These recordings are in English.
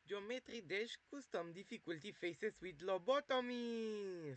Geometry Dash Custom Difficulty Faces with Lobotomies.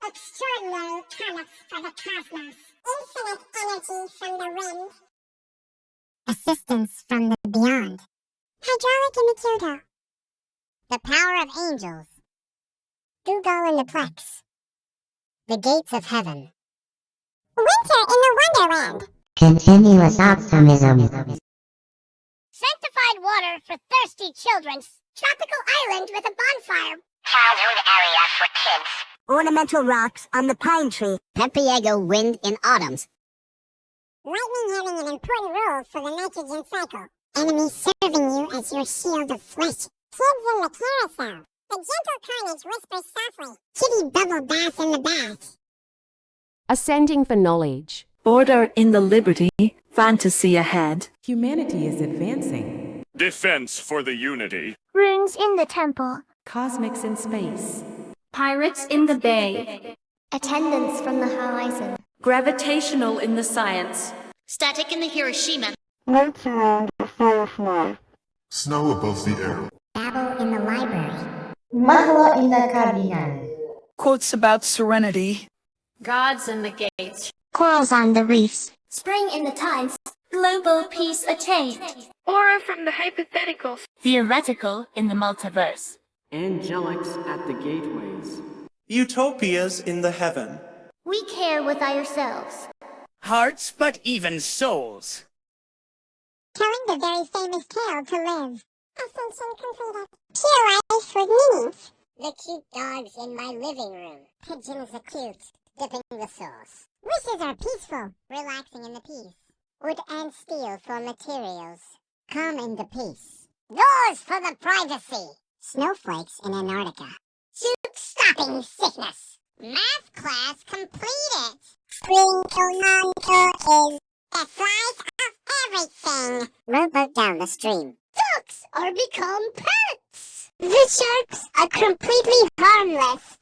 Extraordinary products for the cosmos. Infinite energy from the wind. Assistance from the beyond. Hydraulic in the Kyoto. The power of angels. Google in the Plex. The gates of heaven. Winter in the Wonderland. Continuous optimism. Sanctified water for thirsty children. Tropical island with a bonfire. Childhood area for kids. Ornamental rocks on the pine tree. Pampiego wind in autumns. Lightning having an important role for the nitrogen cycle. Enemies serving you as your shield of flesh. Kids in the carousel. The gentle carnage whispers softly. Kitty bubble bath in the bath. Ascending for knowledge. Order in the liberty, fantasy ahead. Humanity is advancing. Defense for the unity. Runes in the temple. Cosmics in space. Pirates in the bay. Attendance from the horizon. Gravitational in the science. Static in the Hiroshima. Lights around the firefly. Snow above the air. Babble in the library. Mahalo in the Caribbean. Quotes about serenity. Gods in the gates. Corals on the reefs. Spring in the tides. Global peace attained. Aura from the hypotheticals. Theoretical in the multiverse. Angelics at the gateways. Utopias in the heaven. We care with ourselves. Hearts, but even souls. Telling the very famous tale to live. Ascension completed. Pure life with meanings. The cute dogs in my living room. Pigeons are cute, dipping the sauce. Wishes are peaceful, relaxing in the peace. Wood and steel for materials. Calm in the peace. Doors for the privacy. Snowflakes in Antarctica. Shoot-stopping sickness. Math class completed. Sprinkle on toys. The flies of everything. Rowboat down the stream. Ducks are become pets. The sharks are completely harmless.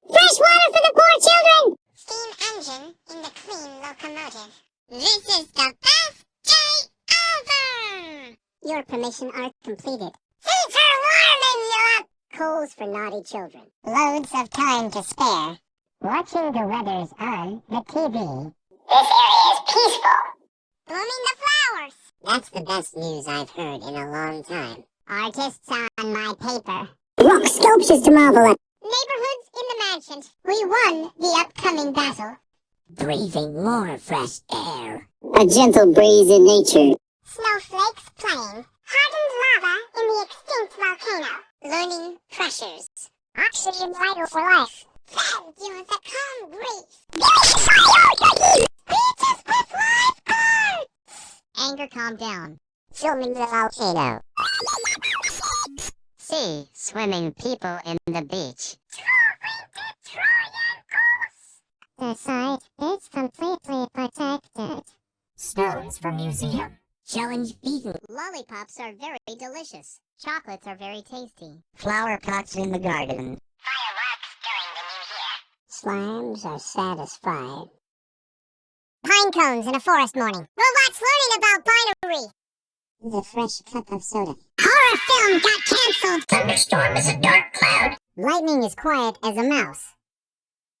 Fresh water for the poor children. Steam engine in the clean locomotive. This is the best day ever. Your permission are completed. Heater warming you up. Coals for naughty children. Loads of time to spare. Watching the weathers on the TV. This area is peaceful. Blooming the flowers. That's the best news I've heard in a long time. Artists on my paper. Rock sculptures to marvel at. Neighborhoods in the mansions. We won the upcoming battle. Breathing more fresh air. A gentle breeze in nature. Snowflakes playing. Hardened lava in the extinct volcano. Learning pressures. Oxygen vital for life. Fed you with a calm breeze. Beaches with lifeguards. Anger calm down. Filming the volcano. Sea swimming people in the beach. The site is completely protected. Stones for museum. Challenge beaten. Lollipops are very delicious. Chocolates are very tasty. Flower pots in the garden. Fireworks during the new year. Slimes are satisfied. Pine cones in a forest morning. Robots learning about binary. The fresh cup of soda. Horror film got cancelled. Thunderstorm is a dark cloud. Lightning is quiet as a mouse.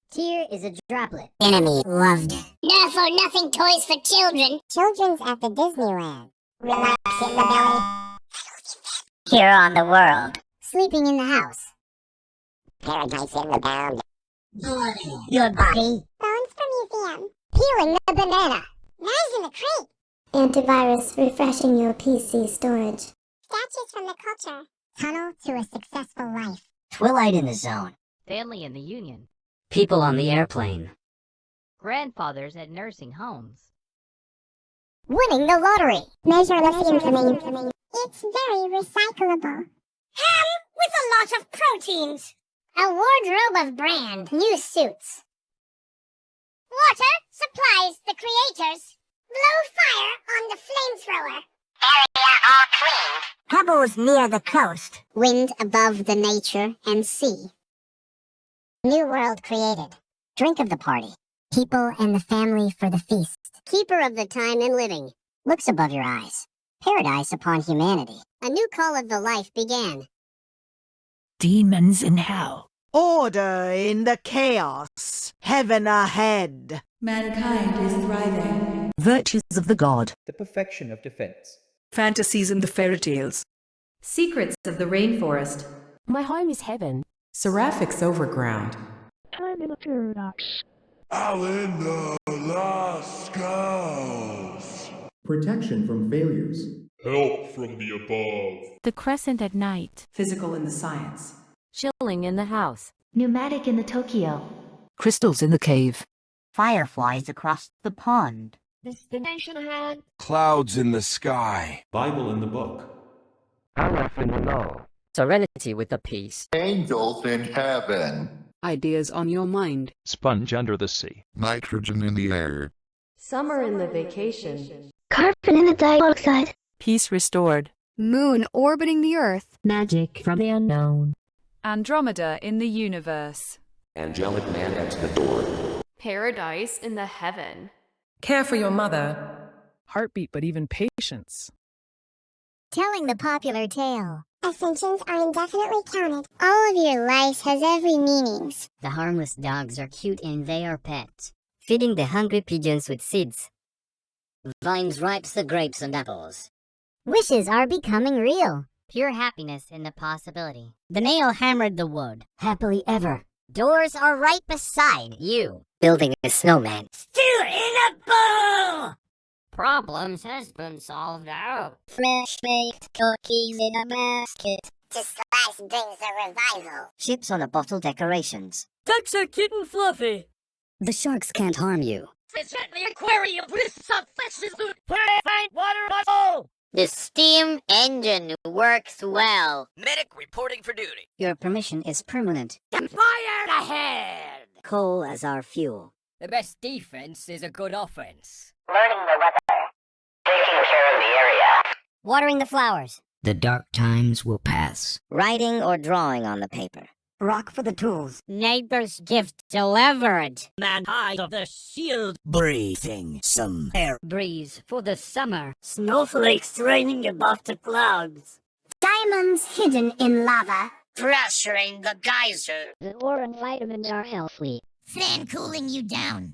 Tear is a droplet. Enemy loved. No for nothing toys for children. Children's at the Disneyland. Relax in the belly. Here on the world. Sleeping in the house. Paradise in the bound. Your body. Bones for museum. Peeling the banana. Knives in the crate. Antivirus refreshing your PC storage. Statues from the culture. Tunnel to a successful life. Twilight in the zone. Family in the union. People on the airplane. Grandfathers at nursing homes. Winning the lottery. Measureless incoming. It's very recyclable. Ham with a lot of proteins. A wardrobe of brand new suits. Water supplies the creators. Blow fire on the flamethrower. Area all clean. Pebbles near the coast. Wind above the nature and sea. New world created. Drink of the party. People and the family for the feast. Keeper of the time and living. Looks above your eyes. Paradise upon humanity. A new call of the life began. Demons in hell. Order in the chaos. Heaven ahead. Mankind is thriving. Virtues of the god. The perfection of defense. Fantasies and the fairy tales. Secrets of the rainforest. My home is heaven. Seraphics Overground. Time in a paradox. Alan the Last Skulls. Protection from failures. Help from the above. The crescent at night. Physical in the science. Chilling in the house. Pneumatic in the Tokyo. Crystals in the cave. Fireflies across the pond. Destination ahead. Clouds in the sky. Bible in the book. Aleph in the law. Serenity with the peace. Angels in heaven. Ideas on your mind. Sponge under the sea. Nitrogen in the air. Summer in the vacation. Carbon in the dioxide. Peace restored. Moon orbiting the Earth. Magic from the unknown. Andromeda in the universe. Angelic man at the door. Paradise in the heaven. Care for your mother. Heartbeat, but even patience. Telling the popular tale. Ascensions are indefinitely counted. All of your life has every meanings. The harmless dogs are cute and they are pets. Feeding the hungry pigeons with seeds. Vines ripes the grapes and apples. Wishes are becoming real. Pure happiness in the possibility. The nail hammered the wood. Happily ever. Doors are right beside you. Building a snowman. Still in a bowl! Problems has been solved out. Fresh baked cookies in a basket. To slice brings a revival. Ships on a bottle decorations. Touch a kitten Fluffy. The sharks can't harm you. Fish at the aquarium with some fishes to purify water bottle. The steam engine works well. Medic reporting for duty. Your permission is permanent. Fire ahead! Coal as our fuel. The best defense is a good offense. Learning the weather. Taking care of the area. Watering the flowers. The dark times will pass. Writing or drawing on the paper. Rock for the tools. Neighbor's gift delivered. Man high of the shield. Breathing some air breeze for the summer. Snowflakes raining above the clouds. Diamonds hidden in lava. Pressuring the geyser. The ore and vitamins are healthy. Fan cooling you down.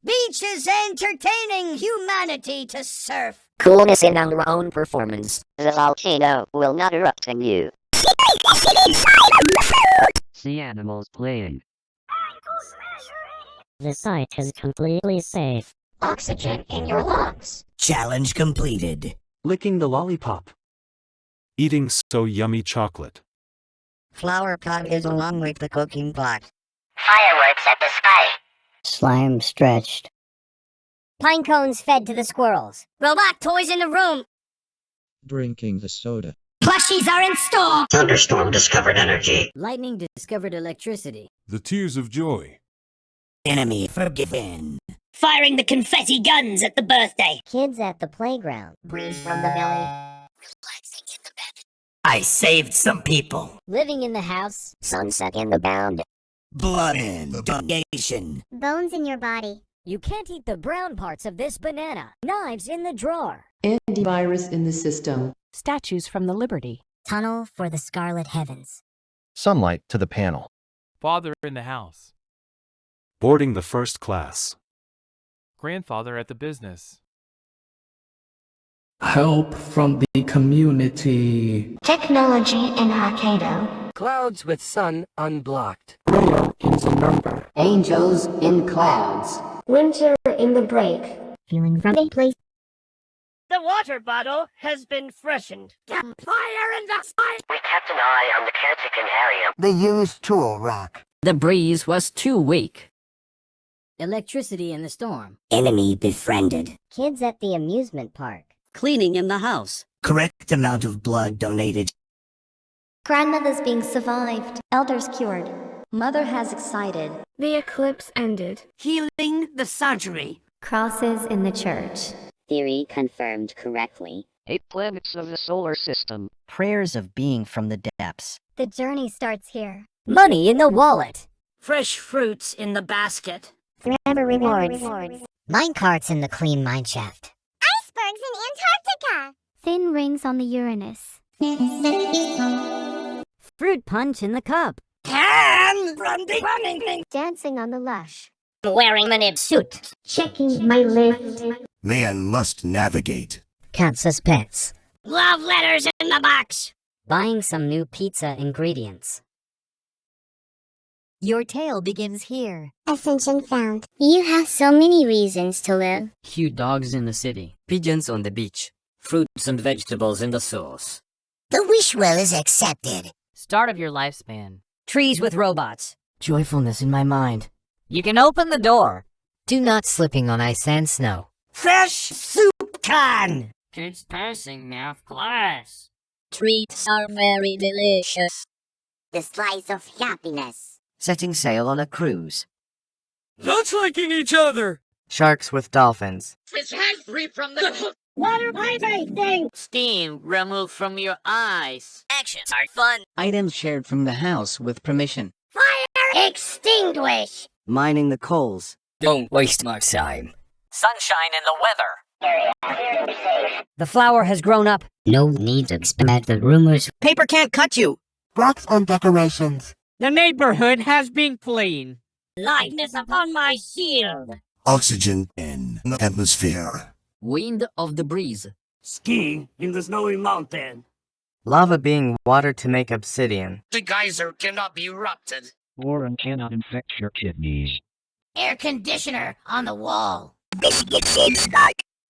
Beach is entertaining humanity to surf. Coolness in our own performance. The volcano will not erupt in you. See animals playing. The site is completely safe. Oxygen in your lungs. Challenge completed. Licking the lollipop. Eating so yummy chocolate. Flower pot is along with the cooking pot. Fireworks at the sky. Slime stretched. Pine cones fed to the squirrels. Robot toys in the room. Drinking the soda. Plushies are in store. Thunderstorm discovered energy. Lightning discovered electricity. The tears of joy. Enemy forgiven. Firing the confetti guns at the birthday. Kids at the playground. Breeze from the belly. Relaxing in the bed. I saved some people. Living in the house. Sunset in the bound. Blood in donation. Bones in your body. You can't eat the brown parts of this banana. Knives in the drawer. Antivirus in the system. Statues from the Liberty. Tunnel for the scarlet heavens. Sunlight to the panel. Father in the house. Boarding the first class. Grandfather at the business. Help from the community. Technology in Hokkaido. Clouds with sun unblocked. Rail is a number. Angels in clouds. Winter in the break. Feeling from a place. The water bottle has been freshened. Fire in the sky! We kept an eye on the caretaking area. The used tool rack. The breeze was too weak. Electricity in the storm. Enemy befriended. Kids at the amusement park. Cleaning in the house. Correct amount of blood donated. Grandmother's being survived. Elders cured. Mother has excited. The eclipse ended. Healing the surgery. Crosses in the church. Theory confirmed correctly. 8 planets of the solar system. Prayers of being from the depths. The journey starts here. Money in the wallet. Fresh fruits in the basket. Forever rewards. Minecarts in the clean mineshaft. Icebergs in Antarctica. Thin rings on the Uranus. Fruit punch in the cup. Can from the running. Dancing on the lush. Wearing my nib suit. Checking my list. Man must navigate. Kansas pets. Love letters in the box. Buying some new pizza ingredients. Your tale begins here. Ascension found. You have so many reasons to live. Cute dogs in the city. Pigeons on the beach. Fruits and vegetables in the sauce. The wish well is accepted. Start of your lifespan. Trees with robots. Joyfulness in my mind. You can open the door. Do not slipping on ice and snow. Fresh SoupInACan. Kids passing math class. Treats are very delicious. The slice of happiness. Setting sail on a cruise. Not liking each other. Sharks with dolphins. Fish head free from the water vibrating. Steam removed from your eyes. Actions are fun. Items shared from the house with permission. Fire extinguish. Mining the coals. Don't waste my time. Sunshine in the weather. The flower has grown up. No need to expect the rumors. Paper can't cut you. Rocks on decorations. The neighborhood has been clean. Lightness upon my shield. Oxygen in the atmosphere. Wind of the breeze. Skiing in the snowy mountain. Lava being water to make obsidian. The geyser cannot be erupted. Boron cannot infect your kidneys. Air conditioner on the wall.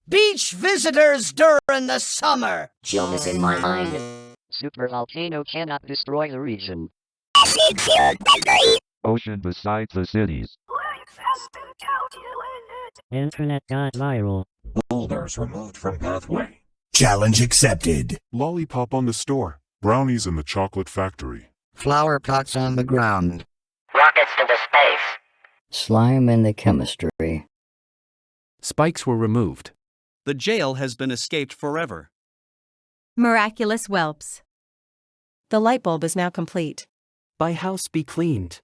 Beach visitors during the summer. Jump is in my mind. Supervolcano cannot destroy the region. Ocean beside the cities. Internet got viral. Boulders removed from pathway. Challenge accepted. Lollipop on the store. Brownies in the chocolate factory. Flower pots on the ground. Rockets to the space. Slime in the chemistry. Spikes were removed. The jail has been escaped forever. Miraculous whelps. The light bulb is now complete. By house be cleaned.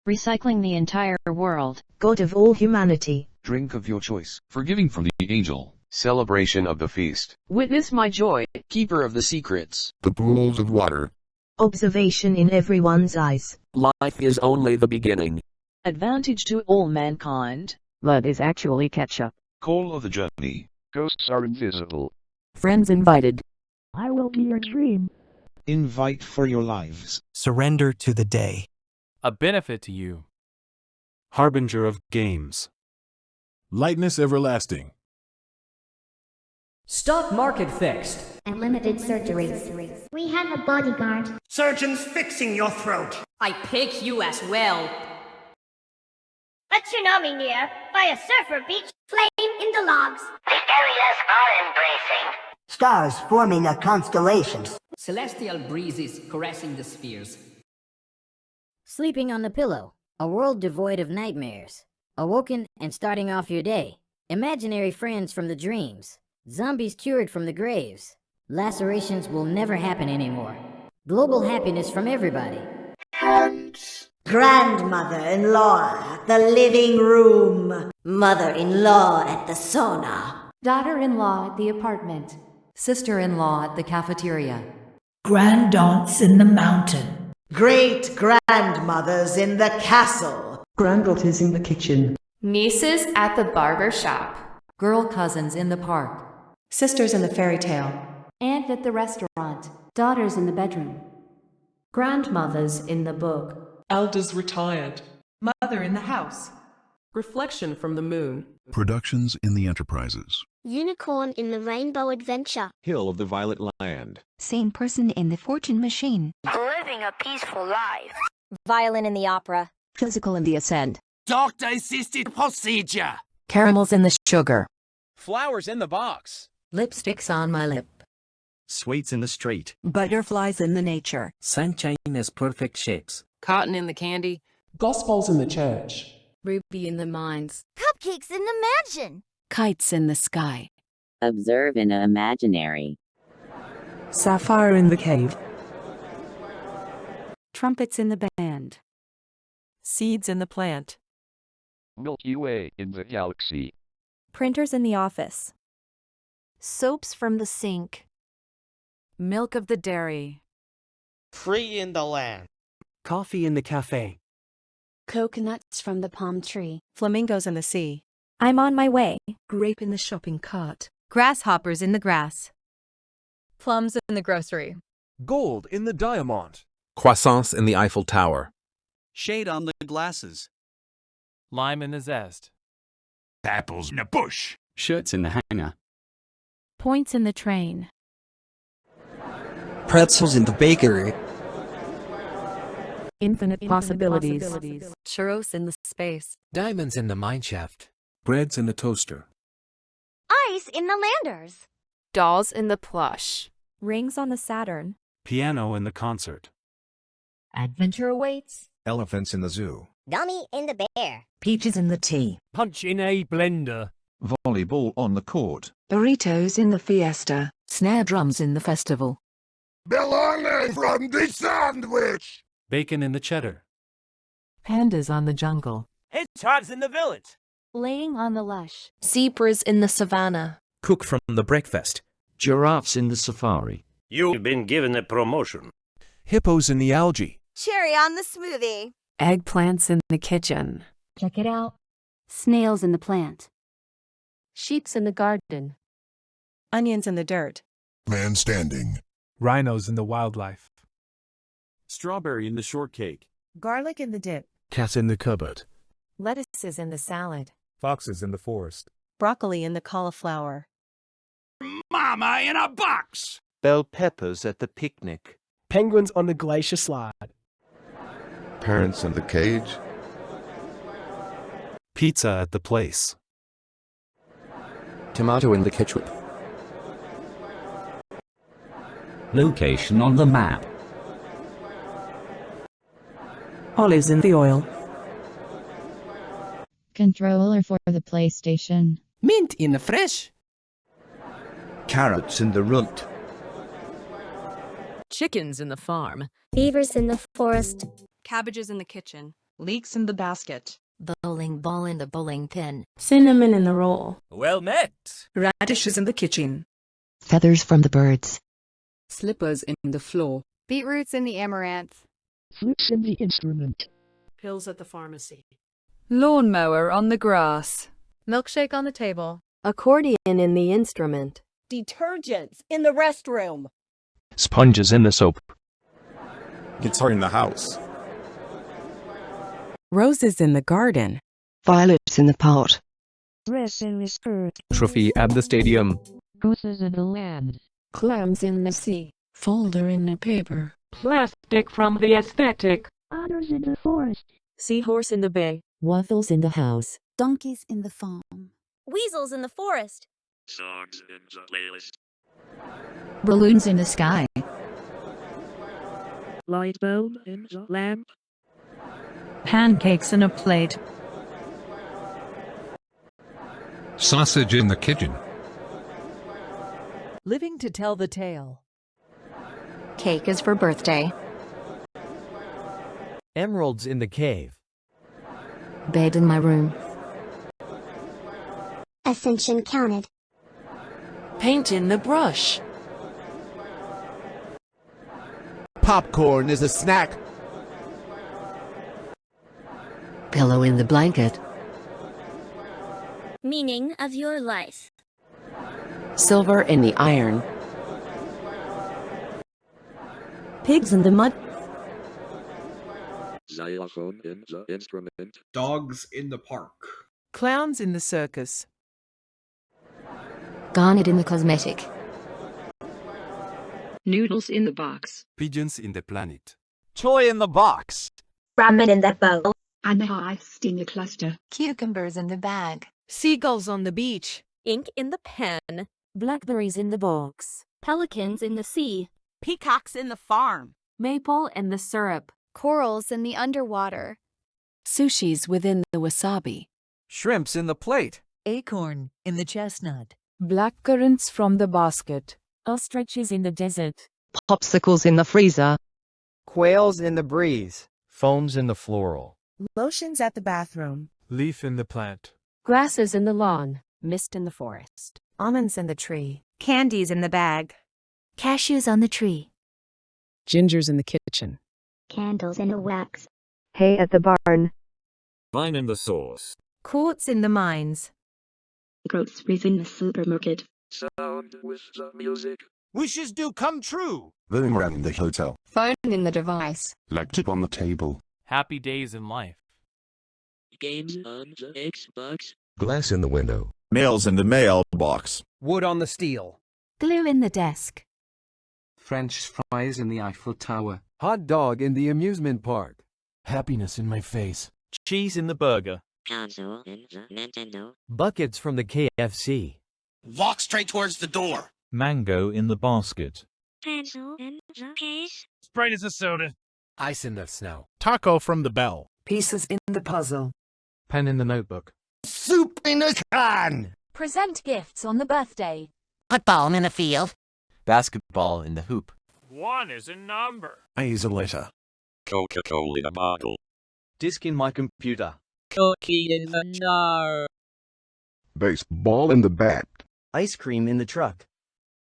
Recycling the entire world. God of all humanity. Drink of your choice, forgiving from the angel. Celebration of the feast. Witness my joy. Keeper of the secrets. The pools of water. Observation in everyone's eyes. Life is only the beginning. Advantage to all mankind. Blood is actually ketchup. Call of the journey. Ghosts are invisible. Friends invited. I will be your dream. Invite for your lives. Surrender to the day. A benefit to you. Harbinger of games. Lightness everlasting. Stock market fixed. Unlimited surgeries. We have a bodyguard. Surgeons fixing your throat. I pick you as well. A tsunami near, by a surfer beach, flame in the logs. The areas are embracing. Stars forming a constellation. Celestial breezes caressing the spheres. Sleeping on the pillow. A world devoid of nightmares. Awoken and starting off your day. Imaginary friends from the dreams. Zombies cured from the graves. Lacerations will never happen anymore. Global happiness from everybody. Grandmother-in-law at the living room. Mother-in-law at the sauna. Daughter-in-law at the apartment. Sister-in-law at the cafeteria. Grandaunts in the mountain. Great-grandmothers in the castle. Granddaughters in the kitchen. Nieces at the barber shop. Girl cousins in the park. Sisters in the fairy tale. Aunt at the restaurant. Daughters in the bedroom. Grandmothers in the book. Elders retired. Mother in the house. Reflection from the moon. Productions in the enterprises. Unicorn in the rainbow adventure. Hill of the Violet Land. Same person in the fortune machine. Living a peaceful life. Violin in the opera. Physical in the ascent. Doctor-assisted procedure. Caramels in the sugar. Flowers in the box. Lipsticks on my lip. Sweets in the street. Butterflies in the nature. Sunshine is perfect shapes. Cotton in the candy. Gospels in the church. Ruby in the mines. Cupcakes in the mansion. Kites in the sky. Observe in the imaginary. Sapphire in the cave. Trumpets in the band. Seeds in the plant. Milky Way in the galaxy. Printers in the office. Soaps from the sink. Milk of the dairy. Free in the land. Coffee in the cafe. Coconuts from the palm tree. Flamingos in the sea. I'm on my way. Grape in the shopping cart. Grasshoppers in the grass. Plums in the grocery. Gold in the diamond. Croissants in the Eiffel Tower. Shade on the glasses. Lime in the zest. Apples in a bush. Shirts in the hanger. Points in the train. Pretzels in the bakery. Infinite possibilities. Churros in the space. Diamonds in the mineshaft. Breads in the toaster. Ice in the landers. Dolls in the plush. Rings on the Saturn. Piano in the concert. Adventure awaits. Elephants in the zoo. Dummy in the bear. Peaches in the tea. Punch in a blender. Volleyball on the court. Burritos in the fiesta. Snare drums in the festival. Bologna from the sandwich. Bacon in the cheddar. Pandas on the jungle. Hedgehogs in the village. Laying on the lush. Zebras in the savannah. Cook from the breakfast. Giraffes in the safari. You've been given a promotion. Hippos in the algae. Cherry on the smoothie. Eggplants in the kitchen. Check it out. Snails in the plant. Sheep's in the garden. Onions in the dirt. Man standing. Rhinos in the wildlife. Strawberry in the shortcake. Garlic in the dip. Cat in the cupboard. Lettuces in the salad. Foxes in the forest. Broccoli in the cauliflower. Mama in a box. Bell peppers at the picnic. Penguins on the glacier slide. Parents in the cage. Pizza at the place. Tomato in the ketchup. Location on the map. Olives in the oil. Controller for the PlayStation. Mint in the fresh. Carrots in the runt. Chickens in the farm. Beavers in the forest. Cabbages in the kitchen. Leeks in the basket. Bowling ball in the bowling pin. Cinnamon in the roll. Well met. Radishes in the kitchen. Feathers from the birds. Slippers in the floor. Beetroots in the amaranth. Fruits in the instrument. Pills at the pharmacy. Lawnmower on the grass. Milkshake on the table. Accordion in the instrument. Detergents in the restroom. Sponges in the soap. Guitar in the house. Roses in the garden. Violets in the pot. Dress in the skirt. Trophy at the stadium. Gooses in the land. Clams in the sea. Folder in the paper. Plastic from the aesthetic. Otters in the forest. Seahorse in the bay. Waffles in the house. Donkeys in the farm. Weasels in the forest. Songs in the playlist. Balloons in the sky. Light bulb in the lamp. Pancakes in a plate. Sausage in the kitchen. Living to tell the tale. Cake is for birthday. Emeralds in the cave. Bed in my room. Ascension counted. Paint in the brush. Popcorn is a snack. Pillow in the blanket. Meaning of your life. Silver in the iron. Pigs in the mud. Xylophone in the instrument. Dogs in the park. Clowns in the circus. Garnet in the cosmetic. Noodles in the box. Pigeons in the planet. Toy in the box. Ramen in that bowl. Amethyst in the cluster. Cucumbers in the bag. Seagulls on the beach. Ink in the pen. Blackberries in the box. Pelicans in the sea. Peacocks in the farm. Maple in the syrup. Corals in the underwater. Sushi's within the wasabi. Shrimps in the plate. Acorn in the chestnut. Blackcurrants from the basket. Ostriches in the desert. Popsicles in the freezer. Quails in the breeze. Foams in the floral. Lotions at the bathroom. Leaf in the plant. Grasses in the lawn. Mist in the forest. Almonds in the tree. Candies in the bag. Cashews on the tree. Gingers in the kitchen. Candles in the wax. Hay at the barn. Vine in the sauce. Quartz in the mines. Groceries in the supermarket. Sound with the music. Wishes do come true. Room around the hotel. Phone in the device. Laptop on the table. Happy days in life. Games on the Xbox. Glass in the window. Mails in the mailbox. Wood on the steel. Glue in the desk. French fries in the Eiffel Tower. Hot dog in the amusement park. Happiness in my face. Cheese in the burger. Console in the Nintendo. Buckets from the KFC. Walk straight towards the door. Mango in the basket. Pencil in the case. Sprite is a soda. Ice in the snow. Taco from the bell. Pieces in the puzzle. Pen in the notebook. SoupInACan. Present gifts on the birthday. Football in the field. Basketball in the hoop. 1 is a number. A is a letter. Coca-Cola in a bottle. Disk in my computer. Cookie in the jar. Baseball in the bat. Ice cream in the truck.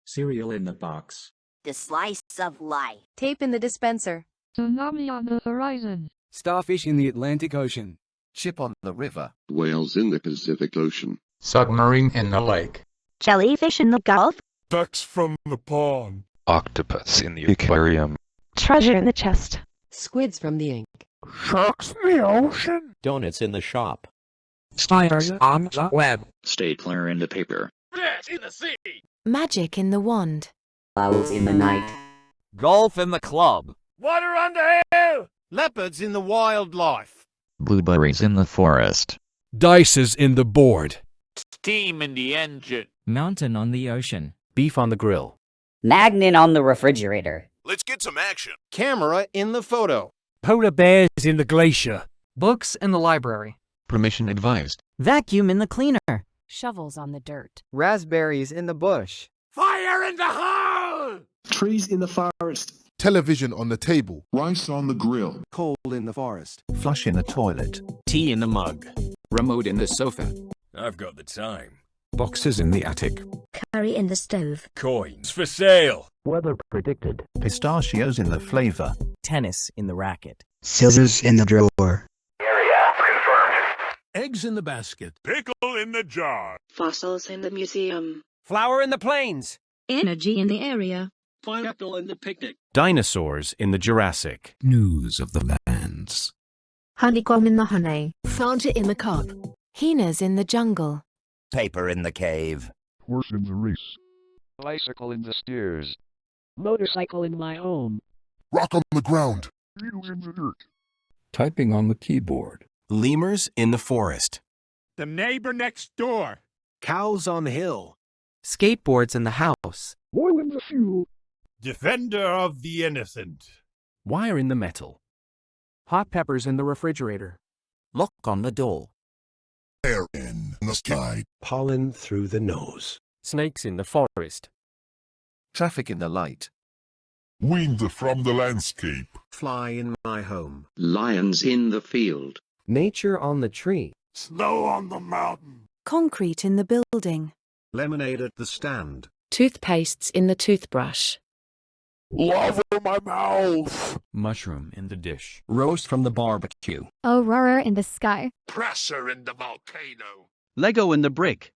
Cereal in the box. The slice of life. Tape in the dispenser. Tsunami on the horizon. Starfish in the Atlantic Ocean. Ship on the river. Whales in the Pacific Ocean. Submarine in the lake. Jellyfish in the Gulf. Ducks from the pond. Octopus in the aquarium. Treasure in the chest. Squids from the ink. Sharks in the ocean. Donuts in the shop. Spiders on the web. Stapler in the paper. Rats in the sea. Magic in the wand. Owls in the night. Golf in the club. Water on the hill. Leopards in the wildlife. Blueberries in the forest. Dices in the board. Steam in the engine. Mountain on the ocean. Beef on the grill. Magnet on the refrigerator. Let's get some action. Camera in the photo. Polar bears in the glacier. Books in the library. Permission advised. Vacuum in the cleaner. Shovels on the dirt. Raspberries in the bush. Fire in the hole. Trees in the forest. Television on the table. Rice on the grill. Coal in the forest. Flush in the toilet. Tea in the mug. Remote in the sofa. I've got the time. Boxes in the attic. Curry in the stove. Coins for sale. Weather predicted. Pistachios in the flavor. Tennis in the racket. Scissors in the drawer. Area confirmed. Eggs in the basket. Pickle in the jar. Fossils in the museum. Flower in the plains. Energy in the area. Pineapple in the picnic. Dinosaurs in the Jurassic. News of the lands. Honeycomb in the honey. Fanta in the cup. Hyenas in the jungle. Paper in the cave. Horse in the race. Bicycle in the stairs. Motorcycle in my home. Rock on the ground. Needles in the dirt. Typing on the keyboard. Lemurs in the forest. The neighbor next door. Cows on the hill. Skateboards in the house. Oil in the fuel. Defender of the innocent. Wire in the metal. Hot peppers in the refrigerator. Lock on the door. Air in the sky. Pollen through the nose. Snakes in the forest. Traffic in the light. Wind from the landscape. Fly in my home. Lions in the field. Nature on the tree. Snow on the mountain. Concrete in the building. Lemonade at the stand. Toothpastes in the toothbrush. Love in my mouth. Mushroom in the dish. Roast from the barbecue. Aurora in the sky. Pressure in the volcano. Lego in the brick.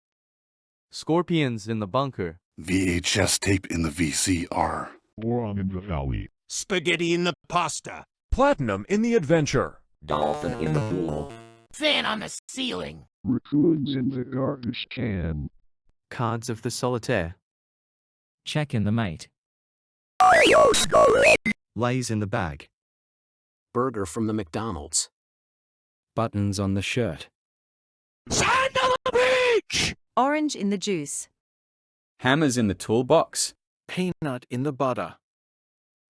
Scorpions in the bunker. VHS tape in the VCR. Wrong in the valley. Spaghetti in the pasta. Platinum in the adventure. Dolphin in the pool. Fan on the ceiling. Raccoons in the garbage can. Cards of the solitaire. Check in the mate. Lays in the bag. Burger from the McDonald's. Buttons on the shirt. Sand on the beach. Orange in the juice. Hammers in the toolbox. Peanut in the butter.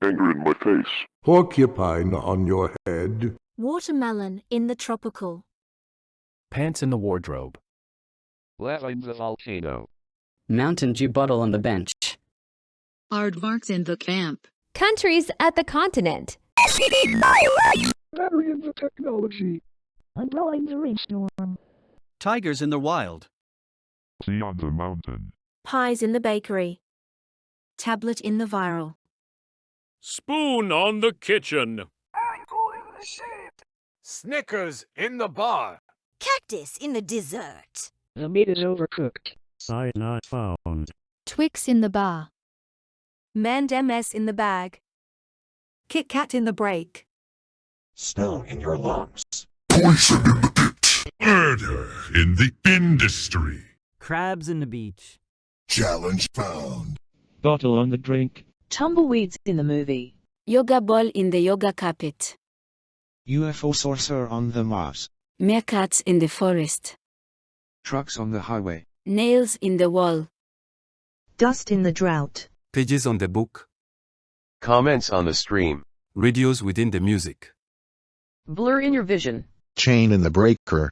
Anger in my face. Porcupine on your head. Watermelon in the tropical. Pants in the wardrobe. Lava in the volcano. Mountain Dew bottle on the bench. Aardvarks in the camp. Countries at the continent. Battery in the technology. Umbrella in the rainstorm. Tigers in the wild. Sea on the mountain. Pies in the bakery. Tablet in the viral. Spoon on the kitchen. Angle in the shed. Snickers in the bar. Cactus in the dessert. The meat is overcooked. Site not found. Twix in the bar. Mand MS in the bag. Kit Kat in the break. Snow in your lungs. Poison in the pit. Murder in the industry. Crabs in the beach. Challenge found. Bottle on the drink. Tumbleweeds in the movie. Yoga ball in the yoga carpet. UFO saucer on the Mars. Meerkats in the forest. Trucks on the highway. Nails in the wall. Dust in the drought. Pages on the book. Comments on the stream. Radios within the music. Blur in your vision. Chain in the breaker.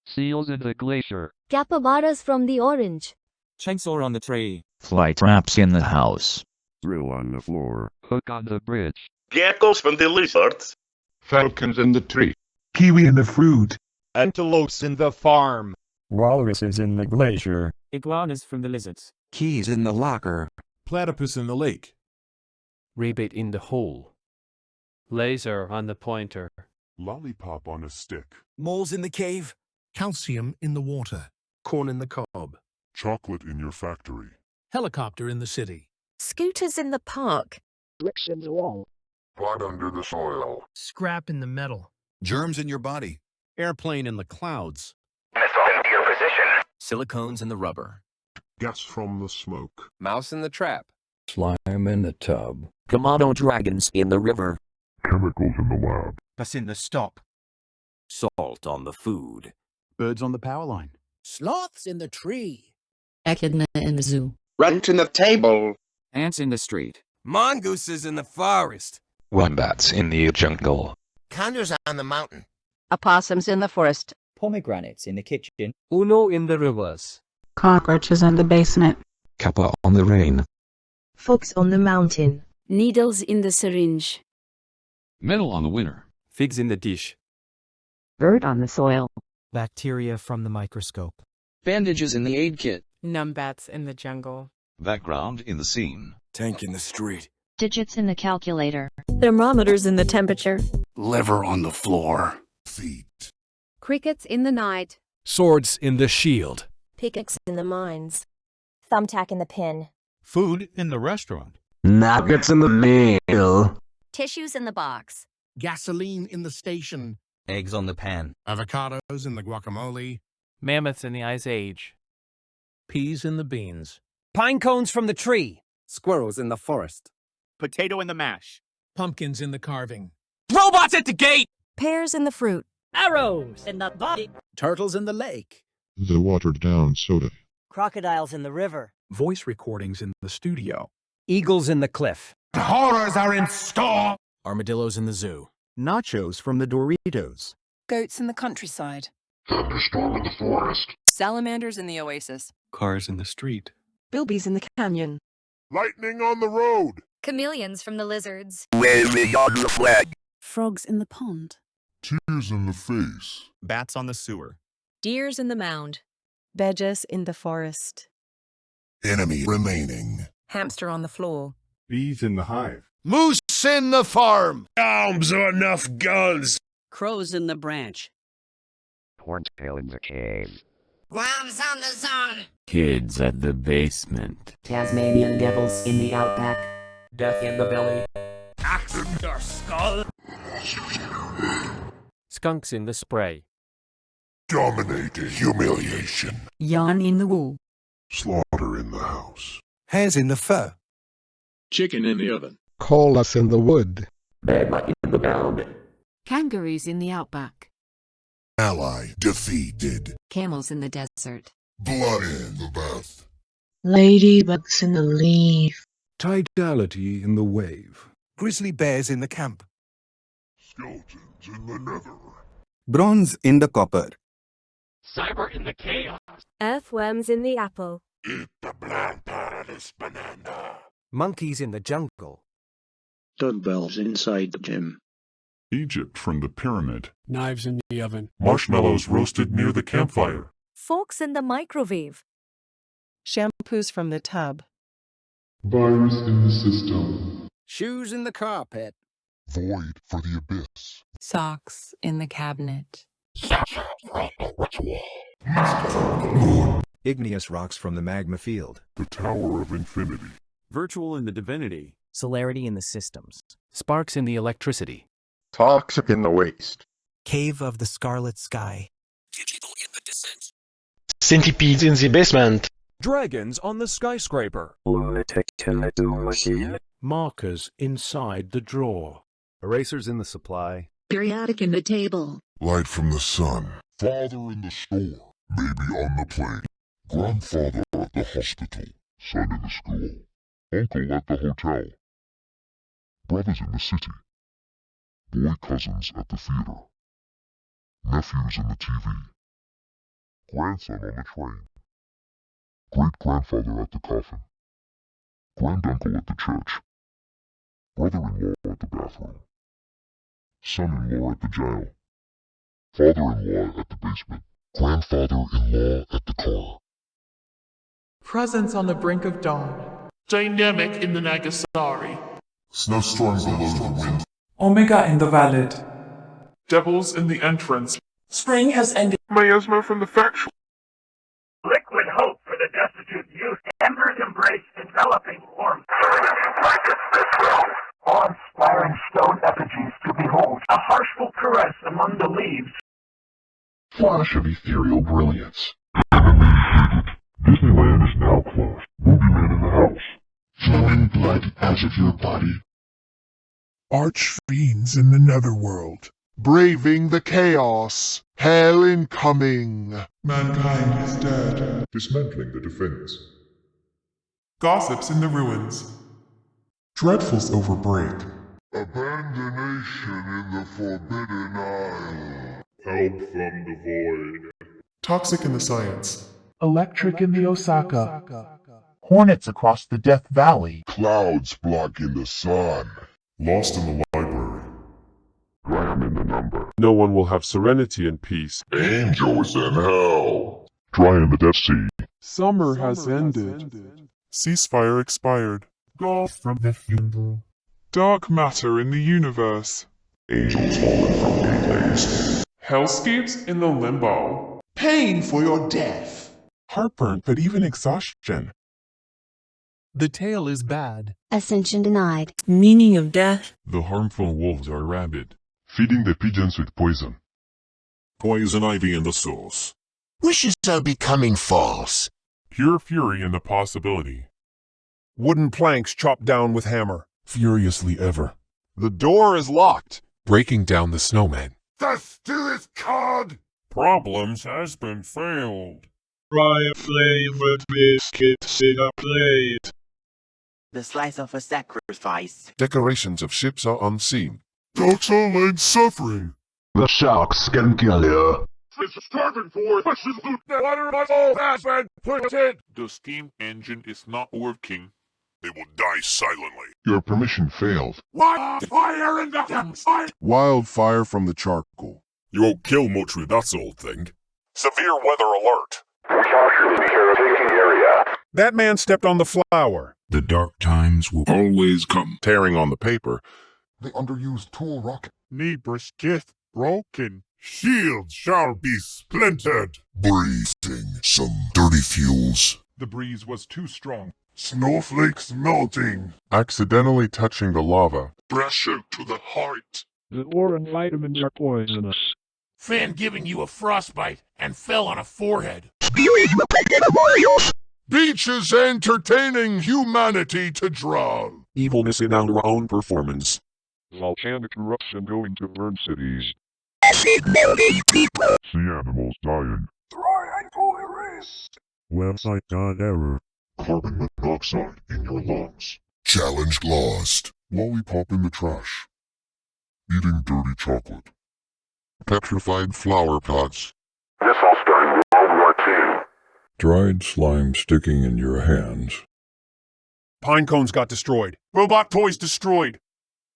Seals in the glacier. Capybaras from the orange. Chainsaw on the tree. Fly traps in the house. Drill on the floor. Hook on the bridge. Geckos from the lizards. Falcons in the tree. Kiwi in the fruit. Antelopes in the farm. Walruses in the glacier. Iguanas from the lizards. Keys in the locker. Platypus in the lake. Rabbit in the hole. Laser on the pointer. Lollipop on a stick. Moles in the cave. Calcium in the water. Corn in the cob. Chocolate in your factory. Helicopter in the city. Scooters in the park. Bricks in the wall. Blood under the soil. Scrap in the metal. Germs in your body. Airplane in the clouds. Missile into your position. Silicones in the rubber. Gas from the smoke. Mouse in the trap. Slime in the tub. Komodo dragons in the river. Chemicals in the lab. That's in the stock. Salt on the food. Birds on the power line. Sloths in the tree. Echidna in the zoo. Rent in the table. Ants in the street. Mongooses in the forest. Wombats in the jungle. Condors on the mountain. Opossums in the forest. Pomegranates in the kitchen. Uno in the rivers. Cockroaches in the basement. Kappa on the rain. Fox on the mountain. Needles in the syringe. Metal on the winter. Figs in the dish. Bird on the soil. Bacteria from the microscope. Bandages in the aid kit. Numbats in the jungle. Background in the scene. Tank in the street. Digits in the calculator. Thermometers in the temperature. Liver on the floor. Feet. Crickets in the night. Swords in the shield. Pickaxe in the mines. Thumbtack in the pin. Food in the restaurant. Nuggets in the meal. Tissues in the box. Gasoline in the station. Eggs on the pan. Avocados in the guacamole. Mammoths in the Ice Age. Peas in the beans. Pine cones from the tree. Squirrels in the forest. Potato in the mash. Pumpkins in the carving. Robots at the gate! Pears in the fruit. Arrows in the body. Turtles in the lake. The watered down soda. Crocodiles in the river. Voice recordings in the studio. Eagles in the cliff. Horrors are in store. Armadillos in the zoo. Nachos from the Doritos. Goats in the countryside. Thunderstorm in the forest. Salamanders in the oasis. Cars in the street. Bilbies in the canyon. Lightning on the road. Chameleons from the lizards. Wave me on the flag. Frogs in the pond. Tears in the face. Bats on the sewer. Deers in the mound. Badgers in the forest. Enemy remaining. Hamster on the floor. Bees in the hive. Moose in the farm. Arms are enough guns. Crows in the branch. Horntail in the cave. Worms on the zone. Kids at the basement. Tasmanian devils in the outback. Death in the belly. Axe in your skull. Skunks in the spray. Dominating humiliation. Yarn in the wool. Slaughter in the house. Hares in the fur. Chicken in the oven. Call us in the wood. Magma in the mound. Kangaroos in the outback. Ally defeated. Camels in the desert. Blood in the bath. Ladybugs in the leaf. Tidality in the wave. Grizzly bears in the camp. Skeletons in the nether. Bronze in the copper. Cyber in the chaos. Earthworms in the apple. Eat the bland part of this banana. Monkeys in the jungle. Dumbbells inside the gym. Egypt from the pyramid. Knives in the oven. Marshmallows roasted near the campfire. Forks in the microwave. Shampoos from the tub. Virus in the system. Shoes in the carpet. Void for the abyss. Socks in the cabinet. Igneous rocks from the magma field. The Tower of Infinity. Virtual in the divinity. Celerity in the systems. Sparks in the electricity. Toxic in the waste. Cave of the scarlet sky. Digital in the descent. Centipedes in the basement. Dragons on the skyscraper. Markers inside the drawer. Erasers in the supply. Periodic in the table. Light from the sun. Father in the store. Baby on the plane. Grandfather at the hospital. Son in the school. Uncle at the hotel. Brothers in the city. Boy cousins at the theater. Nephews in the TV. Grandson on the train. Great-grandfather at the coffin. Granduncle at the church. Brother-in-law at the bathroom. Son-in-law at the jail. Father-in-law at the basement. Grandfather-in-law at the car. Presence on the brink of dawn. Dynamic in the Nagasari. Snowstorm below the wind. Omega in the valid. Devils in the entrance. Spring has ended. Miasma from the factory. enveloping warmth. Awe-inspiring stone effigies to behold. A harshful caress among the leaves. Flash of ethereal brilliance. Disneyland is now closed. Movie Man in the house. Flowing blood out of your body. Archfiends in the netherworld. Braving the chaos. Hell incoming. Mankind is dead. Dismantling the defense. Gossips in the ruins. Dreadfuls overbreak. Abandonation in the Forbidden Isle. Help from the void. Toxic in the science. Electric in the Osaka. Hornets across the Death Valley. Clouds blocking the sun. Lost in the library. Graham in the number. No one will have serenity and peace. Angels in hell. Dry in the Dead Sea. Summer has ended. Ceasefire expired. Golf from the funeral. Dark matter in the universe. Angels fallen from gateways. Hellscapes in the limbo. Pain for your death. Heartburn, but even exhaustion. The tale is bad. Ascension denied. Meaning of death. The harmful wolves are rabid. Feeding the pigeons with poison. Poison ivy in the source. Wishes are becoming false. Pure fury in the possibility. Wooden planks chopped down with hammer. Furiously ever. The door is locked. Breaking down the snowman. Death to this cod! Problems has been failed. Fry a flavored biscuits in a plate. The slice of a sacrifice. Decorations of ships are unseen. Dogs are laid suffering. The sharks can kill you. It's starving for pushes the water muscle has been put in. The steam engine is not working. They will die silently. Your permission failed. Wildfire in the campsite! Wildfire from the charcoal. You won't kill much with that old thing. Severe weather alert. Caution, taking area. That man stepped on the flower. The dark times will always come. Tearing on the paper. The underused tool rocket. Nebraskith broken. Shields shall be splintered. Breathing some dirty fuels. The breeze was too strong. Snowflakes melting. Accidentally touching the lava. Pressure to the heart. The ore and vitamins are poisonous. Fan giving you a frostbite and fell on a forehead. Beaches entertaining humanity to drown. Evilness in our own performance. Volcanic eruption going to burn cities. Sea animals dying. Triangle erased. Website got error. Carbon monoxide in your lungs. Challenge lost. Lollipop in the trash. Eating dirty chocolate. Petrified flower pots. This all started World War II. Dried slime sticking in your hands. Pine cones got destroyed. Robot toys destroyed.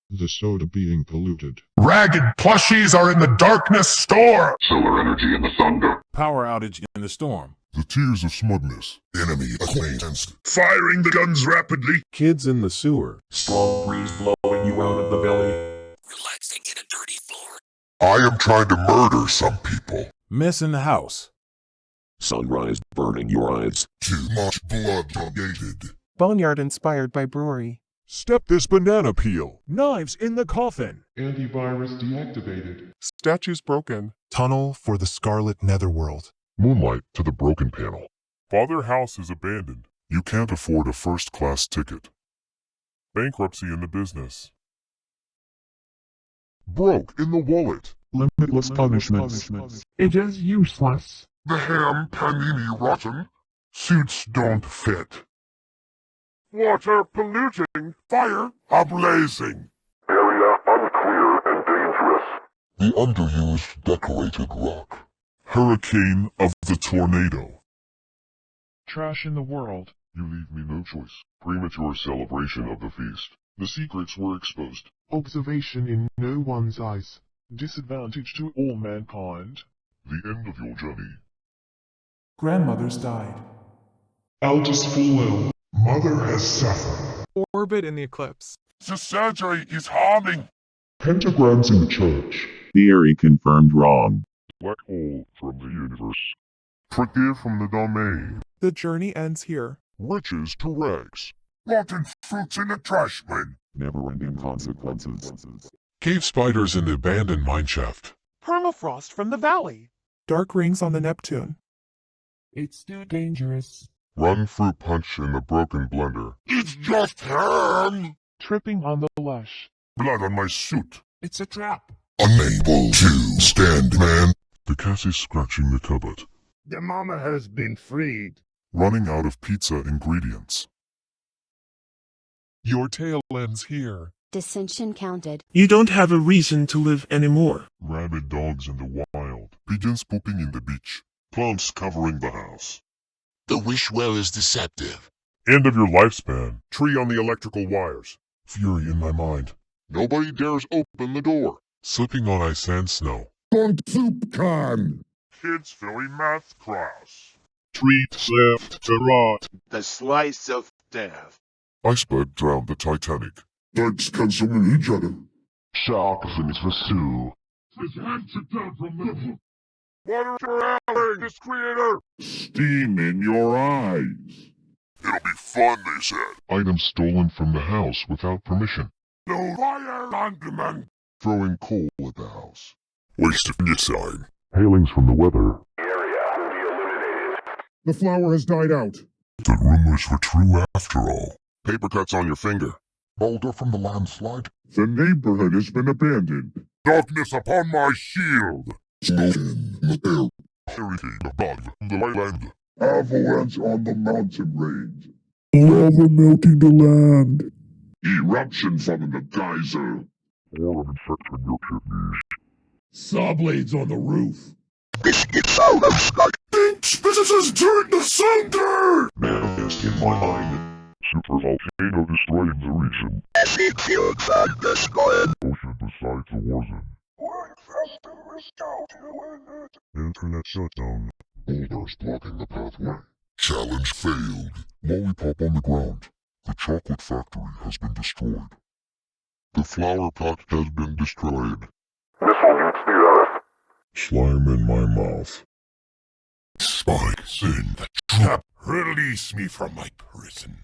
The soda being polluted. Ragged plushies are in the darkness store. Solar energy in the thunder. Power outage in the storm. The tears of smugness. Enemy acquaintance. Firing the guns rapidly. Kids in the sewer. Strong breeze blowing you out of the belly. Relaxing in a dirty floor. I am trying to murder some people. Mess in the house. Sunrise burning your eyes. Too much blood donated. Boneyard inspired by brewery. Step this banana peel. Knives in the coffin. Antivirus deactivated. Statues broken. Tunnel for the Scarlet Netherworld. Moonlight to the broken panel. Father house is abandoned. You can't afford a first-class ticket. Bankruptcy in the business. Broke in the wallet. Limitless punishments. It is useless. The ham panini rotten. Suits don't fit. Water polluting. Fire ablazing. Area unclear and dangerous. The underused decorated rock. Hurricane of the tornado. Trash in the world. You leave me no choice. Premature celebration of the feast. The secrets were exposed. Observation in no one's eyes. Disadvantage to all mankind. The end of your journey. Grandmothers died. Eldest fall ill. Mother has suffered. Orbit in the eclipse. The surgery is harming. Pentagrams in the church. Theory confirmed wrong. Black hole from the universe. Forgive from the domain. The journey ends here. Riches to rags. Rotten fruits in the trash bin. Never-ending consequences. Cave spiders in the abandoned mineshaft. Permafrost from the valley. Dark rings on the Neptune. It's too dangerous. Run fruit punch in the broken blender. It's just ham! Tripping on the lush. Blood on my suit. It's a trap. Unable to stand, man. The cat is scratching the cupboard. The mama has been freed. Running out of pizza ingredients. Your tale ends here. Dissension counted. You don't have a reason to live anymore. Rabid dogs in the wild. Pigeons pooping in the beach. Plants covering the house. The wish well is deceptive. End of your lifespan. Tree on the electrical wires. Fury in my mind. Nobody dares open the door. Slipping on ice and snow. On SoupInACan. Kids' Philly math class. Treat left to rot. The slice of death. Iceberg drowned the Titanic. Dykes consuming each other. Sharks in the Sue. His hands are down from the... Water surrounding this creator! Steam in your eyes. It'll be fun, they said. Items stolen from the house without permission. No fire on demand. Throwing coal at the house. Waste of sign. Hailings from the weather. Area will be eliminated. The flower has died out. The rumors were true after all. Paper cuts on your finger. Boulder from the landslide. The neighborhood has been abandoned. Darkness upon my shield. Smoke in the air. Hurricane above the land. Avalanche on the mountain range. Lava melting the land. Eruption from the geyser. War infecting your kidneys. Saw blades on the roof. Biscuits out of sky. Thinks businesses turn to cinder. Manifest in my mind. Super volcano destroying the region. Acid fields on the sky. Ocean besides the war zone. Internet shutdown. Boulders blocking the pathway. Challenge failed. Lollipop on the ground. The chocolate factory has been destroyed. The flower pot has been destroyed. Missile hits the earth. Slime in my mouth. Spikes in the trap. Release me from my prison.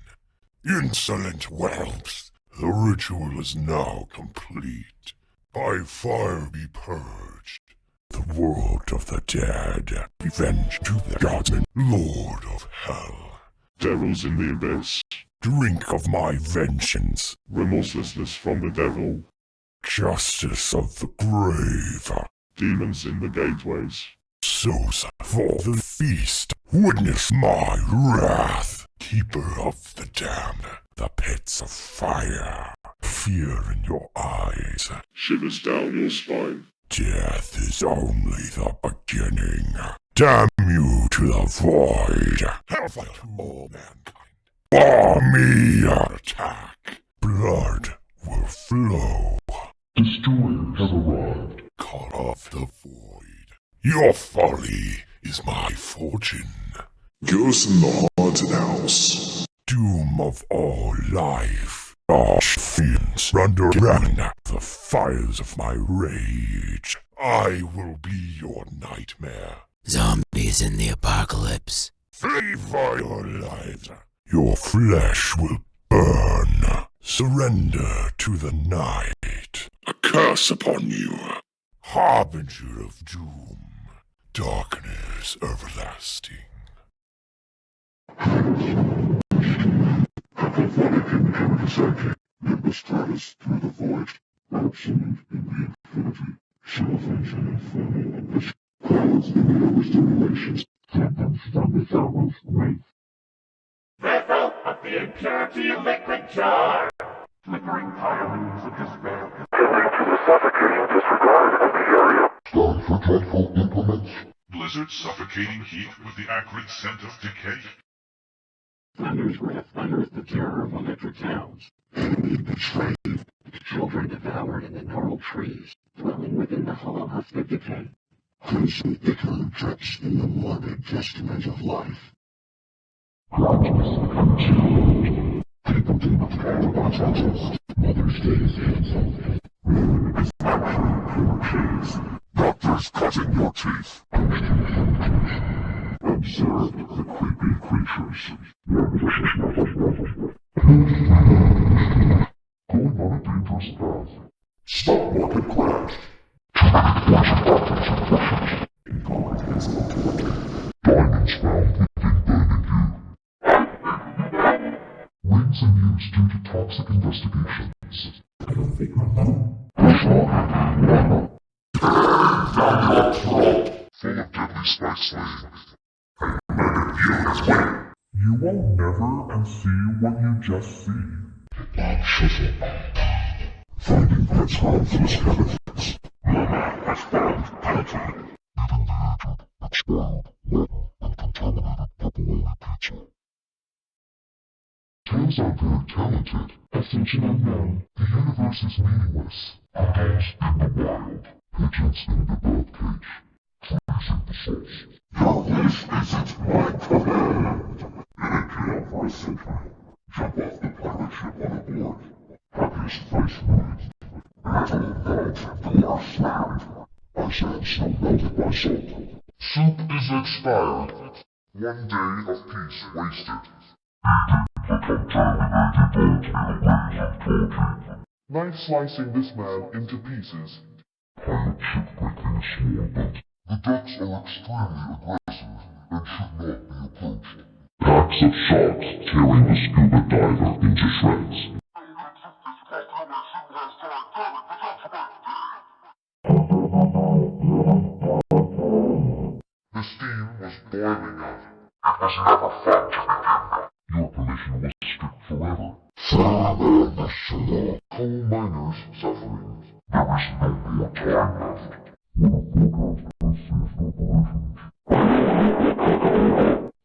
Insolent whelps. The ritual is now complete. By fire be purged. The world of the dead. Revenge to the gods and Lord of Hell. Devils in the abyss. Drink of my vengeance. Remorselessness from the devil. Justice of the grave. Demons in the gateways. Souls for the feast. Witness my wrath. Keeper of the damned. The pits of fire. Fear in your eyes. Shivers down your spine. Death is only the beginning. Damn you to the void. Hellfire to all mankind. Army attack. Blood will flow. Destroyers have arrived. Call off the void. Your folly is my fortune. Ghosts in the haunted house. Doom of all life. Arch fiends underground the fires of my rage. I will be your nightmare. Zombies in the apocalypse. Flee for your lives. Your flesh will burn. Surrender to the night. A curse upon you. Harbinger of doom. Darkness everlasting. Stratus through the void. Absolute in the infinity. Salvation and full ambition. Clouds in the lowest generations. Temples from the Pharaoh's wraith. Vessel of the impurity liquid jar. Flickering firings of despair. Tending to the suffocating disregard of the area. Stone for dreadful implements. Blizzard suffocating heat with the acrid scent of decay. Thunder's wrath unearthed the terror of electric towns. Enemy betrayed. Children devoured in the gnarled trees, dwelling within the hollow husk of decay. Crimson bickering drips in the morbid testament of life. Darkness congealed. People do not care about justice. Mother's Day is canceled. Moon is capturing your cheese. Doctors cutting your teeth. Observe the creepy creatures. Going on a dangerous path. Stock market crash. Diamonds found within burning you. Rings in use due to toxic investigations. Full of deadly spice slaying. You will never unsee what you just see. Finding that's harmful skeletons. Expired, rotten, and contaminated pepperoni pizza. Turns out very talented. Ascension unknown. The universe is meaningless. Adults in the wild. Pigeons in the birdcage. Trees in the sauce. Your wish isn't my command. Jail for a century. Jump off the pirate ship on a board. Happiest face ride. Metal melt, door slammed. Ice and snow melted by salt. Soup is expired. One day of peace wasted. Knife slicing this man into pieces. Pirate ship breaking a small boat. The decks are extremely aggressive and should not be approached. Packs of sharks tearing the scuba diver into shreds. The steam was boiling out. It was never fun to begin with. Your permission was strict forever. Coal miners suffering. There is no more time left.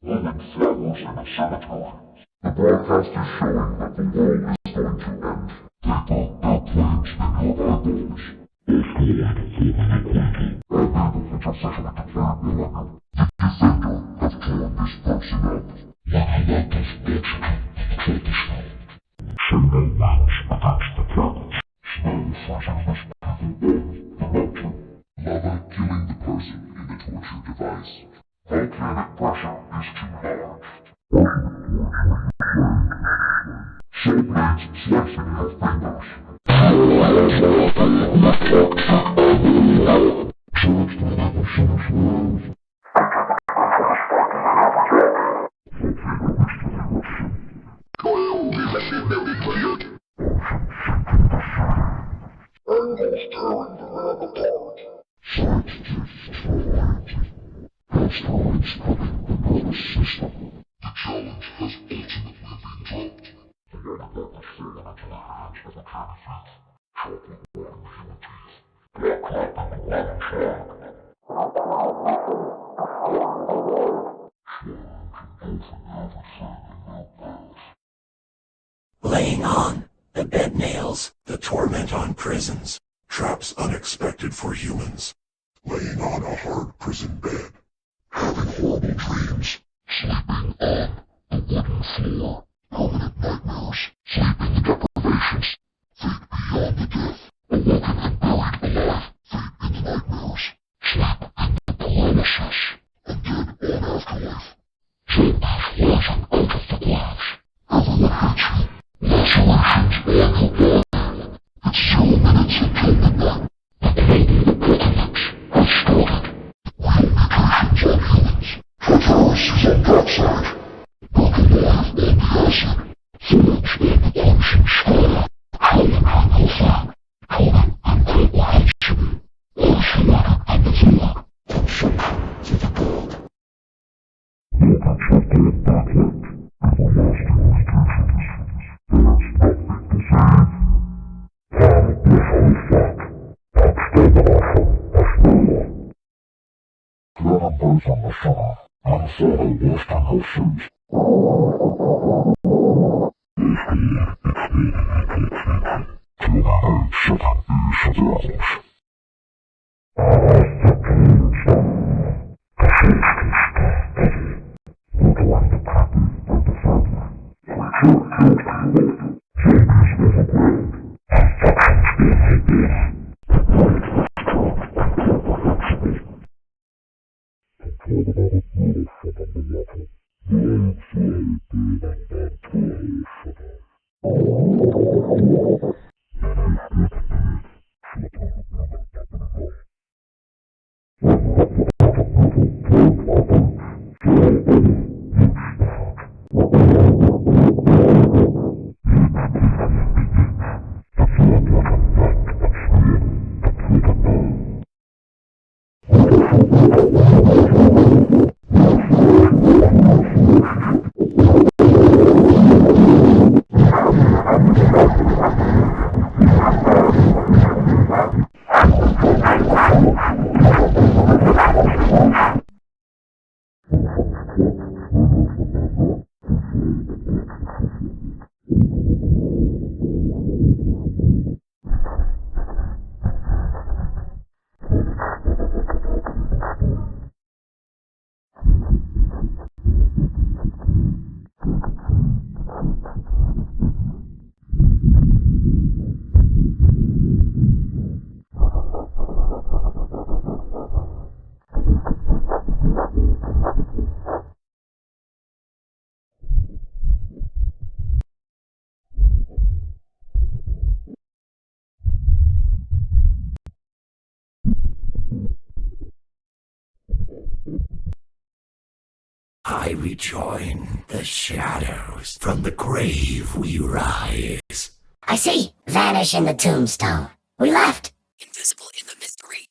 Holding flowers in a cemetery. The broadcast is showing that the world is going to end. They put their planes in your eyeballs. Both going and forming a quantum. I made a intercession to play millennium. The defender have torn this person up. When I let this bitch take the snow. Say no malice against the planets. Snow freezing this people off the mountain. Lava killing the person in the torture device. Volcanic pressure is too large. Soul blades slicing your fingers. Angles tearing the land apart. Science destroyed. Asteroids cutting the nervous system. The challenge has ultimately been dropped. The universe has fallen into the hands of a tiny thief. Chocolate water human teeth. Black crap and one flag. Laying on. The bed nails. The torment on prisons. Traps unexpected for humans. Laying on a hard prison bed. Having horrible dreams. Sleeping on the wooden floor. Permanent nightmares. Sleeping deprivations. Fate beyond the death. Awoken and buried alive. Fate in the nightmares. Sleep in the paralysis. And dead on afterlife. Zombies rising out of the graves. Everyone hates you. Lacerations on your body. It's 0 minutes until midnight. The global apocalypse has started. Mutations on humans. Traverses on that side. Burning alive on the acid. Forms on the crimson sky. Howling hypothane. Conan incomprehensible. Isolated in the void. Consumption for the god. Mortals have gone backward. Everlasting mutations. There's nothing to save. How the hell fuck? Extermination of Noah. Grab birds on the summer, and follow west on her shoes. Thank you. I rejoin the shadows. From the grave we rise. I see. Vanish in the tombstone. We left. Invisible in the mystery.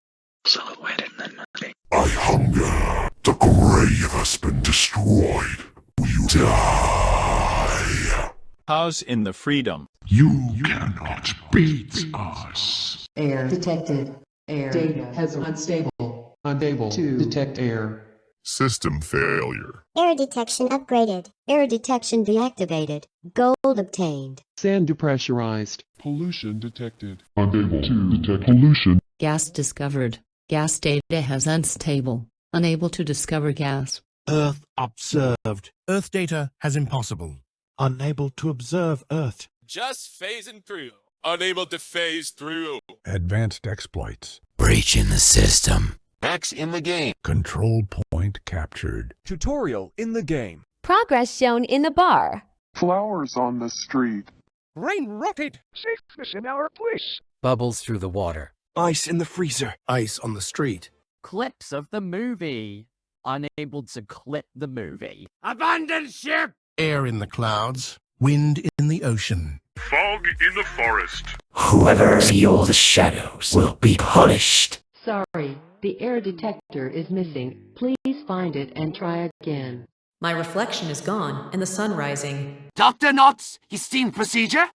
Silhouette in the nothing. I hunger. The grave has been destroyed. We die. House in the freedom. You cannot beat us. Air detected. Air data has unstable. Unable to detect air. System failure. Air detection upgraded. Air detection deactivated. Gold obtained. Sand depressurized. Pollution detected. Unable to detect pollution. Gas discovered. Gas data has unstable. Unable to discover gas. Earth observed. Earth data has impossible. Unable to observe Earth. Just phasing through. Unable to phase through. Advanced exploits. Breach in the system. X in the game. Control point captured. Tutorial in the game. Progress shown in the bar. Flowers on the street. Rain rotted. Safeness in our place. Bubbles through the water. Ice in the freezer. Ice on the street. Clips of the movie. Unable to clip the movie. Abandon ship. Air in the clouds. Wind in the ocean. Fog in the forest. Whoever steals the shadows will be punished. Sorry, the air detector is missing. Please find it and try again. My reflection is gone and the sun rising. Dr. Knotts, you seen procedure?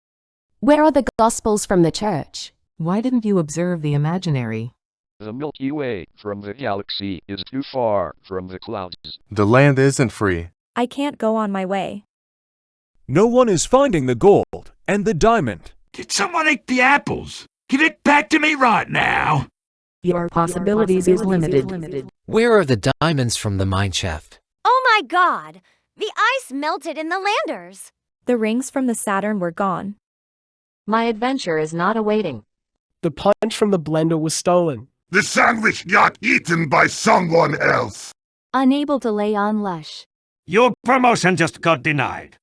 Where are the Gospels from the church? Why didn't you observe the imaginary? The Milky Way from the galaxy is too far from the clouds. The land isn't free. I can't go on my way. No one is finding the gold and the diamond. Did someone eat the apples? Give it back to me right now. Your possibilities is limited. Where are the diamonds from the mine shaft? Oh my god! The ice melted in the landers! The rings from the Saturn were gone. My adventure is not awaiting. The punch from the blender was stolen. The sandwich got eaten by someone else. Unable to lay on Lush. Your promotion just got denied.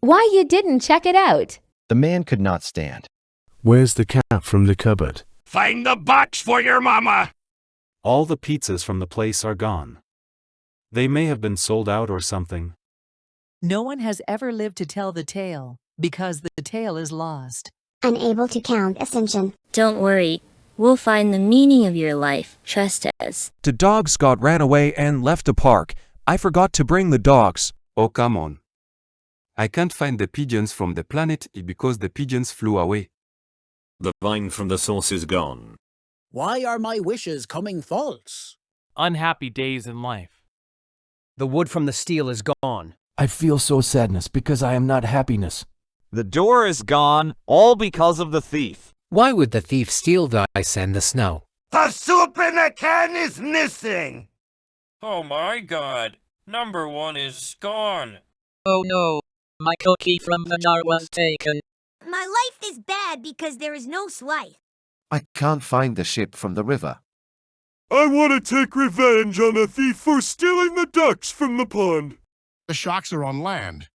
Why you didn't check it out? The man could not stand. Where's the cat from the cupboard? Find the box for your mama. All the pizzas from the place are gone. They may have been sold out or something. No one has ever lived to tell the tale, because the tale is lost. Unable to count ascension. Don't worry. We'll find the meaning of your life. Trust us. The dogs got ran away and left the park. I forgot to bring the dogs. Oh, come on. I can't find the pigeons from the planet because the pigeons flew away. The vine from the source is gone. Why are my wishes coming false? Unhappy days in life. The wood from the steel is gone. I feel so sadness because I am not happiness. The door is gone, all because of the thief. Why would the thief steal the ice and the snow? The SoupInACan is missing. Oh my god. Number 1 is gone. Oh no. My cookie from the jar was taken. My life is bad because there is no Slice. I can't find the ship from the river. I want to take revenge on a thief for stealing the ducks from the pond. The sharks are on land.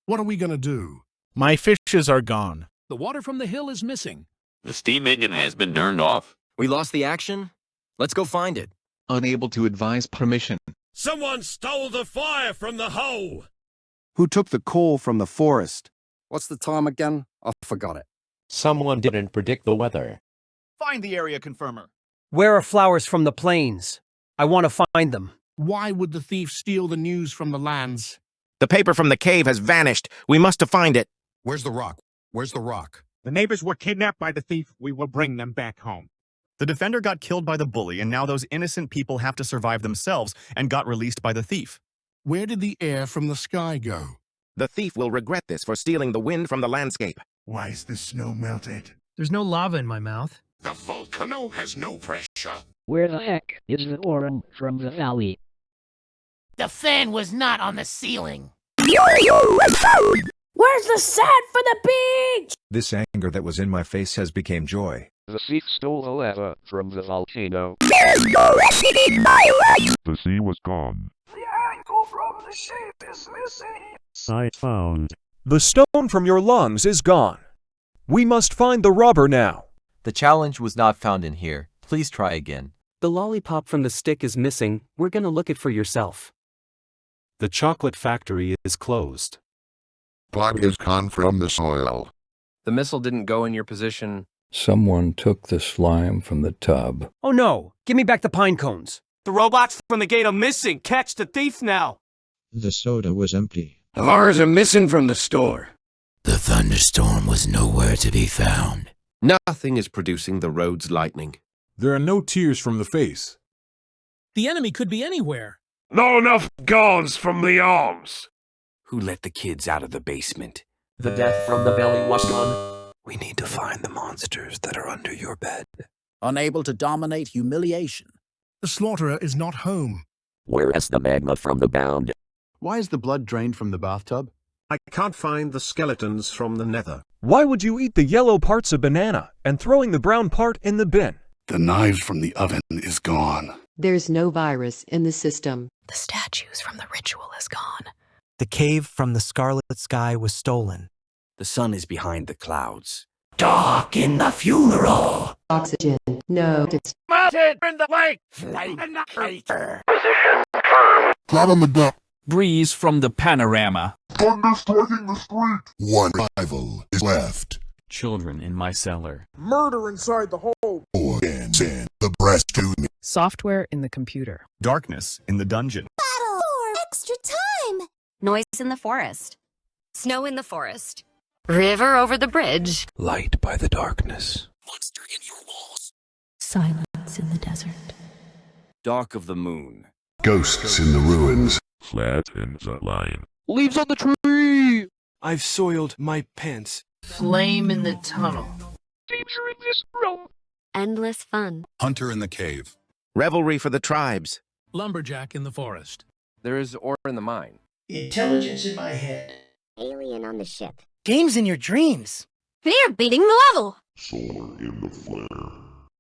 What are we gonna do? My fishes are gone. The water from the hill is missing. The steam engine has been turned off. We lost the action? Let's go find it. Unable to advise permission. Someone stole the fire from the hole. Who took the coal from the forest? What's the time again? I forgot it. Someone didn't predict the weather. Find the area confirmer. Where are flowers from the plains? I want to find them. Why would the thief steal the news from the lands? The paper from the cave has vanished. We must find it. Where's the rock? Where's the rock? The neighbors were kidnapped by the thief. We will bring them back home. The defender got killed by the bully, and now those innocent people have to survive themselves and got released by the thief. Where did the air from the sky go? The thief will regret this for stealing the wind from the landscape. Why is the snow melted? There's no lava in my mouth. The volcano has no pressure. Where the heck is the oran from the valley? The fan was not on the ceiling. Where's the sand for the beach? This anger that was in my face has become joy. The thief stole the lava from the volcano. The sea was gone. The ankle from the ship is missing. Site found. The stone from your lungs is gone. We must find the robber now. The challenge was not found in here. Please try again. The lollipop from the stick is missing. We're gonna look it for yourself. The chocolate factory is closed. But is gone from the soil. The missile didn't go in your position. Someone took the slime from the tub. Oh no! Give me back the pine cones! The robots from the gate are missing! Catch the thief now! The soda was empty. The bars are missing from the store. The thunderstorm was nowhere to be found. Nothing is producing the road's lightning. There are no tears from the face. The enemy could be anywhere. Not enough guns from the arms. Who let the kids out of the basement? The death from the belly was gone. We need to find the monsters that are under your bed. Unable to dominate humiliation. The slaughterer is not home. Where is the magma from the bound? Why is the blood drained from the bathtub? I can't find the skeletons from the nether. Why would you eat the yellow parts of banana and throwing the brown part in the bin? The knives from the oven is gone. There's no virus in the system. The statues from the ritual is gone. The cave from the scarlet sky was stolen. The sun is behind the clouds. Dark in the funeral. Oxygen. No. It's Mounted in the lake. Flame in the crater. Position confirmed. Flat on the duck. Breeze from the panorama. Thunder striking the street. One rival is left. Children in my cellar. Murder inside the hole. And send the breast to me. Software in the computer. Darkness in the dungeon. Battle for extra time. Noise in the forest. Snow in the forest. River over the bridge. Light by the darkness. Monster in your walls. Silence in the desert. Dark of the moon. Ghosts in the ruins. Flat in the line. Leaves on the tree! I've soiled my pants. Flame in the tunnel. Danger in this room. Endless fun. Hunter in the cave. Revelry for the tribes. Lumberjack in the forest. There is ore in the mine. Intelligence in my head. Alien on the ship. Games in your dreams. Fear beating the level. Solar in the flare.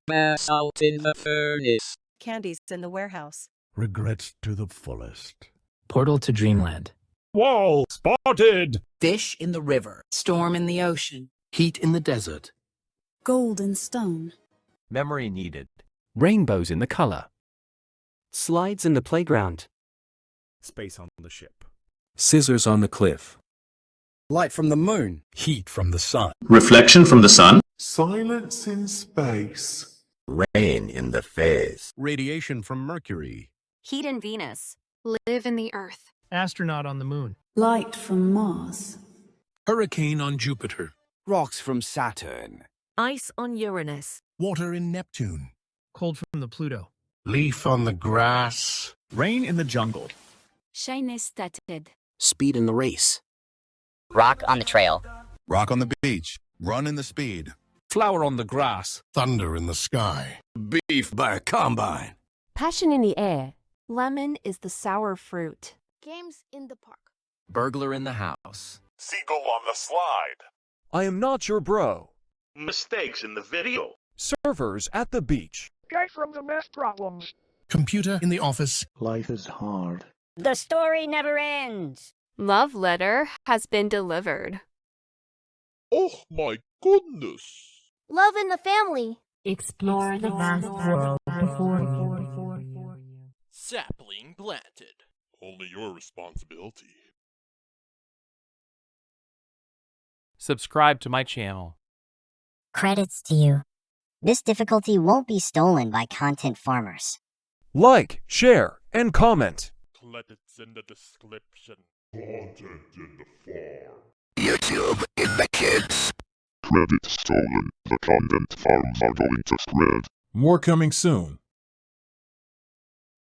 Mass out in the furnace. Candies in the warehouse. Regrets to the fullest. Portal to dreamland. Wall spotted! Fish in the river. Storm in the ocean. Heat in the desert. Gold and stone. Memory needed. Rainbows in the color. Slides in the playground. Space on the ship. Scissors on the cliff. Light from the moon. Heat from the sun. Reflection from the sun. Silence in space. Rain in the face. Radiation from Mercury. Heat in Venus. Live in the earth. Astronaut on the moon. Light from Mars. Hurricane on Jupiter. Rocks from Saturn. Ice on Uranus. Water in Neptune. Cold from the Pluto. Leaf on the grass. Rain in the jungle. Shine started. Speed in the race. Rock on the trail. Rock on the beach. Run in the speed. Flower on the grass. Thunder in the sky. Beef by a combine. Passion in the air. Lemon is the sour fruit. Games in the park. Burglar in the house. Seagull on the slide. I am not your bro. Mistakes in the video. Surfers at the beach. Guy from the math problems. Computer in the office. Life is hard. The story never ends. Love letter has been delivered. Oh my goodness. Love in the family. Explore the vast world before you. Sapling planted. Only your responsibility. Subscribe to my channel. Credits to you. This difficulty won't be stolen by content farmers. Like, share, and comment. Credits in the description. Content in the farm. YouTube in the kids. Credits stolen. The content farms are going to spread. More coming soon.